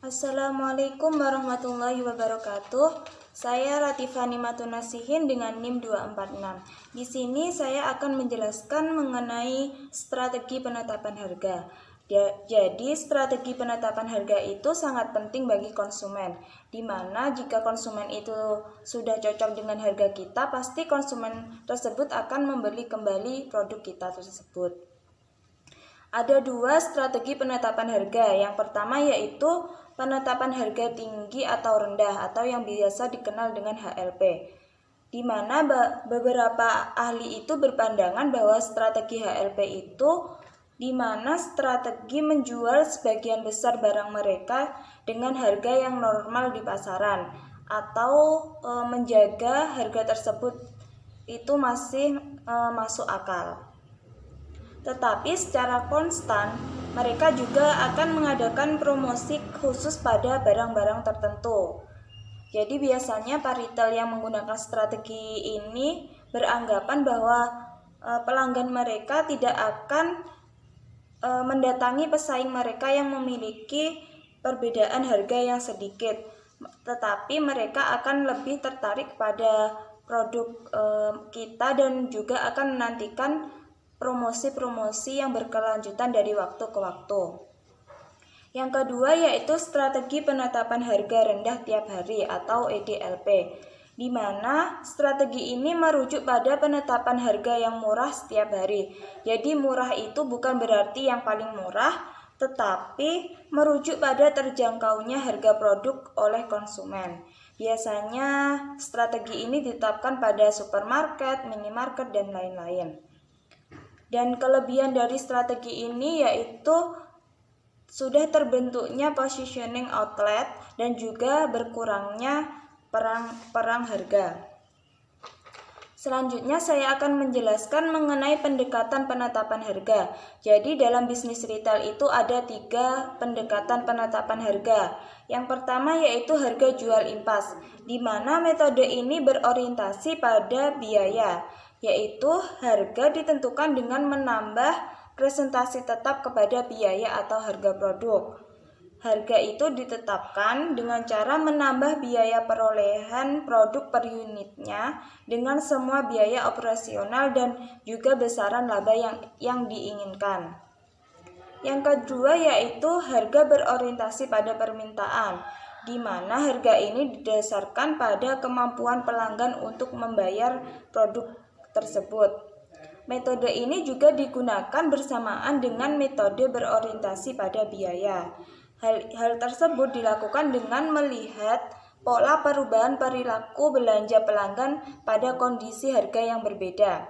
Assalamualaikum warahmatullahi wabarakatuh. Saya Latifani Matunasihin dengan NIM 246. Di sini saya akan menjelaskan mengenai strategi penetapan harga. Jadi, strategi penetapan harga itu sangat penting bagi konsumen, di mana jika konsumen itu sudah cocok dengan harga kita, pasti konsumen tersebut akan membeli kembali produk kita tersebut. Ada dua strategi penetapan harga. Yang pertama yaitu penetapan harga tinggi atau rendah atau yang biasa dikenal dengan HLP. Di mana beberapa ahli itu berpandangan bahwa strategi HLP itu di mana strategi menjual sebagian besar barang mereka dengan harga yang normal di pasaran atau menjaga harga tersebut itu masih masuk akal. Tetapi secara konstan, mereka juga akan mengadakan promosi khusus pada barang-barang tertentu. Jadi biasanya paritel yang menggunakan strategi ini beranggapan bahwa pelanggan mereka tidak akan mendatangi pesaing mereka yang memiliki perbedaan harga yang sedikit, tetapi mereka akan lebih tertarik pada produk kita dan juga akan menantikan promosi-promosi yang berkelanjutan dari waktu ke waktu. Yang kedua yaitu strategi penetapan harga rendah tiap hari atau EDLP, di mana strategi ini merujuk pada penetapan harga yang murah setiap hari. Jadi murah itu bukan berarti yang paling murah, tetapi merujuk pada terjangkaunya harga produk oleh konsumen. Biasanya strategi ini ditetapkan pada supermarket, minimarket, dan lain-lain. Dan kelebihan dari strategi ini yaitu sudah terbentuknya positioning outlet dan juga berkurangnya perang harga. Selanjutnya saya akan menjelaskan mengenai pendekatan penetapan harga. Jadi dalam bisnis retail itu ada 3 pendekatan penetapan harga. Yang pertama yaitu harga jual impas, di mana metode ini berorientasi pada biaya, yaitu harga ditentukan dengan menambah presentasi tetap kepada biaya atau harga produk. Harga itu ditetapkan dengan cara menambah biaya perolehan produk per unitnya dengan semua biaya operasional dan juga besaran laba yang diinginkan. Yang kedua yaitu harga berorientasi pada permintaan, di mana harga ini didasarkan pada kemampuan pelanggan untuk membayar produk tersebut. Metode ini juga digunakan bersamaan dengan metode berorientasi pada biaya. Hal tersebut dilakukan dengan melihat pola perubahan perilaku belanja pelanggan pada kondisi harga yang berbeda.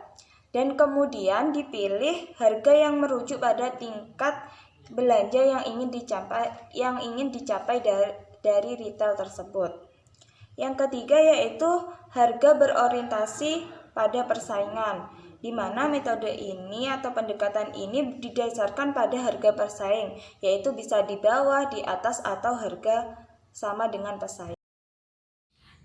Dan kemudian dipilih harga yang merujuk pada tingkat belanja yang ingin dicapai dari retail tersebut. Yang ketiga yaitu harga berorientasi pada persaingan, di mana metode ini atau pendekatan ini didasarkan pada harga persaing, yaitu bisa di bawah, di atas, atau harga sama dengan pesaing.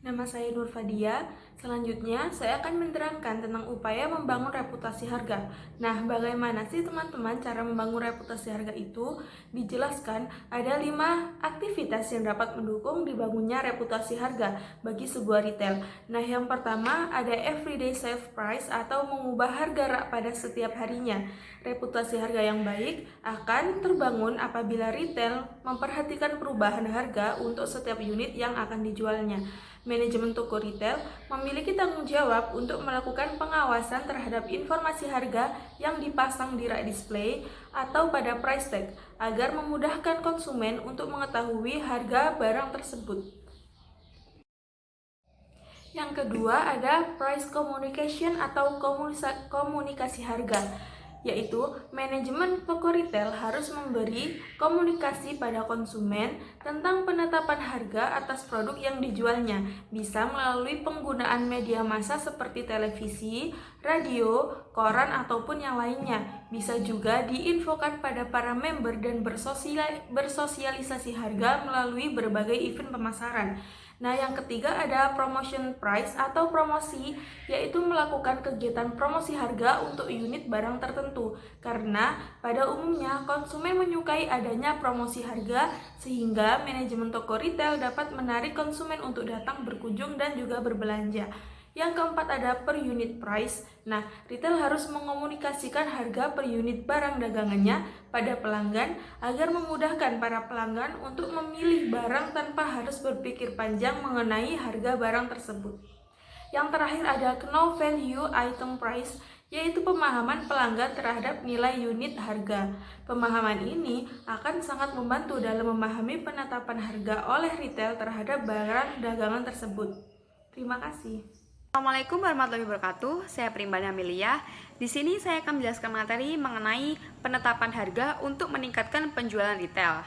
Nama saya Nur Fadia. Selanjutnya, saya akan menerangkan tentang upaya membangun reputasi harga. Nah, bagaimana sih teman-teman cara membangun reputasi harga itu? Dijelaskan ada 5 aktivitas yang dapat mendukung dibangunnya reputasi harga bagi sebuah retail. Nah, yang pertama ada everyday save price atau mengubah harga rak pada setiap harinya. Reputasi harga yang baik akan terbangun apabila retail memperhatikan perubahan harga untuk setiap unit yang akan dijualnya. Manajemen toko retail memiliki tanggung jawab untuk melakukan pengawasan terhadap informasi harga yang dipasang di rak display atau pada price tag agar memudahkan konsumen untuk mengetahui harga barang tersebut. Yang kedua ada price communication atau komunikasi harga, yaitu manajemen toko retail harus memberi komunikasi pada konsumen tentang penetapan harga atas produk yang dijualnya, bisa melalui penggunaan media massa seperti televisi, radio, koran, ataupun yang lainnya. Bisa juga diinfokan pada para member dan bersosialisasi harga melalui berbagai event pemasaran. Nah, yang ketiga ada promotion price atau promosi, yaitu melakukan kegiatan promosi harga untuk unit barang tertentu. Karena pada umumnya konsumen menyukai adanya promosi harga, sehingga manajemen toko retail dapat menarik konsumen untuk datang berkunjung dan juga berbelanja. Yang keempat ada per unit price. Nah, retail harus mengomunikasikan harga per unit barang dagangannya pada pelanggan agar memudahkan para pelanggan untuk memilih barang tanpa harus berpikir panjang mengenai harga barang tersebut. Yang terakhir ada know value item price, yaitu pemahaman pelanggan terhadap nilai unit harga. Pemahaman ini akan sangat membantu dalam memahami penetapan harga oleh retail terhadap barang dagangan tersebut. Terima kasih. Assalamualaikum warahmatullahi wabarakatuh. Saya Primbana Amelia. Di sini saya akan menjelaskan materi mengenai penetapan harga untuk meningkatkan penjualan retail.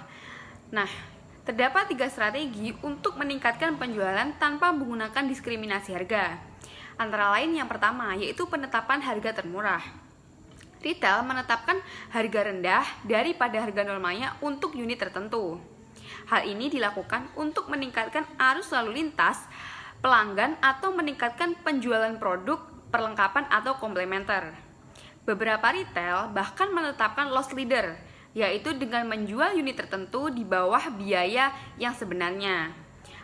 Nah, terdapat 3 strategi untuk meningkatkan penjualan tanpa menggunakan diskriminasi harga. Antara lain yang pertama yaitu penetapan harga termurah. Retail menetapkan harga rendah daripada harga normalnya untuk unit tertentu. Hal ini dilakukan untuk meningkatkan arus lalu lintas pelanggan atau meningkatkan penjualan produk, perlengkapan atau komplementer. Beberapa retail bahkan menetapkan loss leader, yaitu dengan menjual unit tertentu di bawah biaya yang sebenarnya.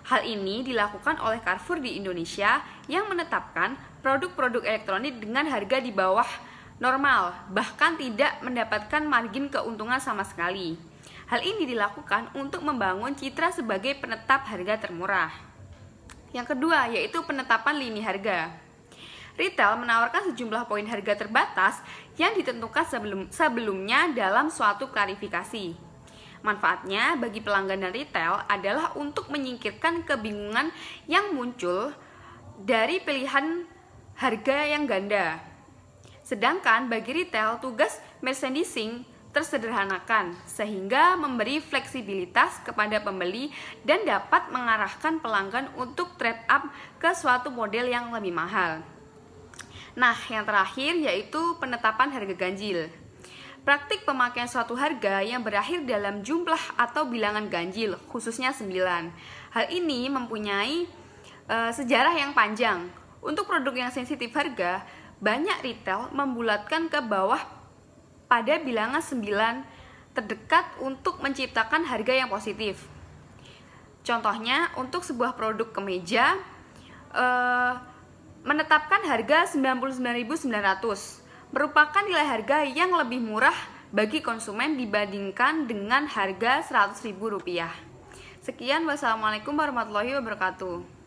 Hal ini dilakukan oleh Carrefour di Indonesia yang menetapkan produk-produk elektronik dengan harga di bawah normal, bahkan tidak mendapatkan margin keuntungan sama sekali. Hal ini dilakukan untuk membangun citra sebagai penetap harga termurah. Yang kedua, yaitu penetapan lini harga. Retail menawarkan sejumlah poin harga terbatas yang ditentukan sebelumnya dalam suatu klarifikasi. Manfaatnya bagi pelanggan dan retail adalah untuk menyingkirkan kebingungan yang muncul dari pilihan harga yang ganda. Sedangkan bagi retail, tugas merchandising tersederhanakan sehingga memberi fleksibilitas kepada pembeli dan dapat mengarahkan pelanggan untuk trade up ke suatu model yang lebih mahal. Nah, yang terakhir yaitu penetapan harga ganjil. Praktik pemakaian suatu harga yang berakhir dalam jumlah atau bilangan ganjil, khususnya 9. Hal ini mempunyai sejarah yang panjang. Untuk produk yang sensitif harga, banyak retail membulatkan ke bawah pada bilangan 9 terdekat untuk menciptakan harga yang positif. Contohnya, untuk sebuah produk kemeja menetapkan harga 99.900 merupakan nilai harga yang lebih murah bagi konsumen dibandingkan dengan harga Rp100.000. Sekian, wassalamualaikum warahmatullahi wabarakatuh.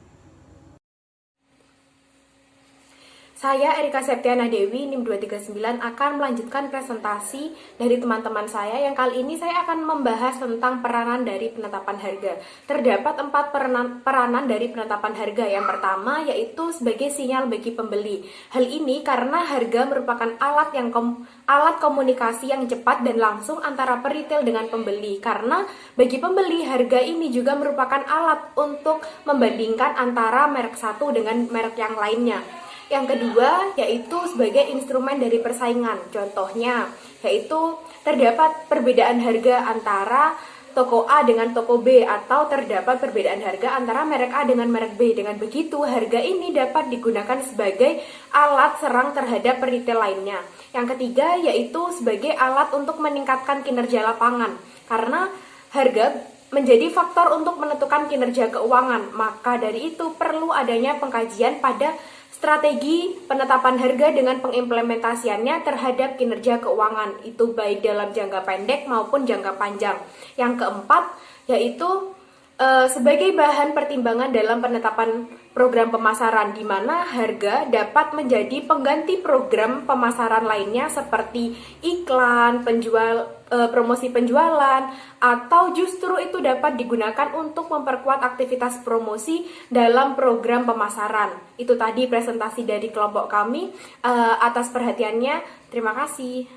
Saya Erika Septiana Dewi, NIM 239, akan melanjutkan presentasi dari teman-teman saya yang kali ini saya akan membahas tentang peranan dari penetapan harga. Terdapat 4 peranan dari penetapan harga. Yang pertama yaitu sebagai sinyal bagi pembeli. Hal ini karena harga merupakan alat komunikasi yang cepat dan langsung antara peritel dengan pembeli. Karena bagi pembeli, harga ini juga merupakan alat untuk membandingkan antara merek satu dengan merek yang lainnya. Yang kedua yaitu sebagai instrumen dari persaingan. Contohnya yaitu terdapat perbedaan harga antara toko A dengan toko B, atau terdapat perbedaan harga antara merek A dengan merek B. Dengan begitu, harga ini dapat digunakan sebagai alat serang terhadap retail lainnya. Yang ketiga yaitu sebagai alat untuk meningkatkan kinerja lapangan. Karena harga menjadi faktor untuk menentukan kinerja keuangan, maka dari itu perlu adanya pengkajian pada strategi penetapan harga dengan pengimplementasiannya terhadap kinerja keuangan, itu baik dalam jangka pendek maupun jangka panjang. Yang keempat yaitu sebagai bahan pertimbangan dalam penetapan program pemasaran, di mana harga dapat menjadi pengganti program pemasaran lainnya seperti iklan, promosi penjualan, atau justru itu dapat digunakan untuk memperkuat aktivitas promosi dalam program pemasaran. Itu tadi presentasi dari kelompok kami. Atas perhatiannya, terima kasih.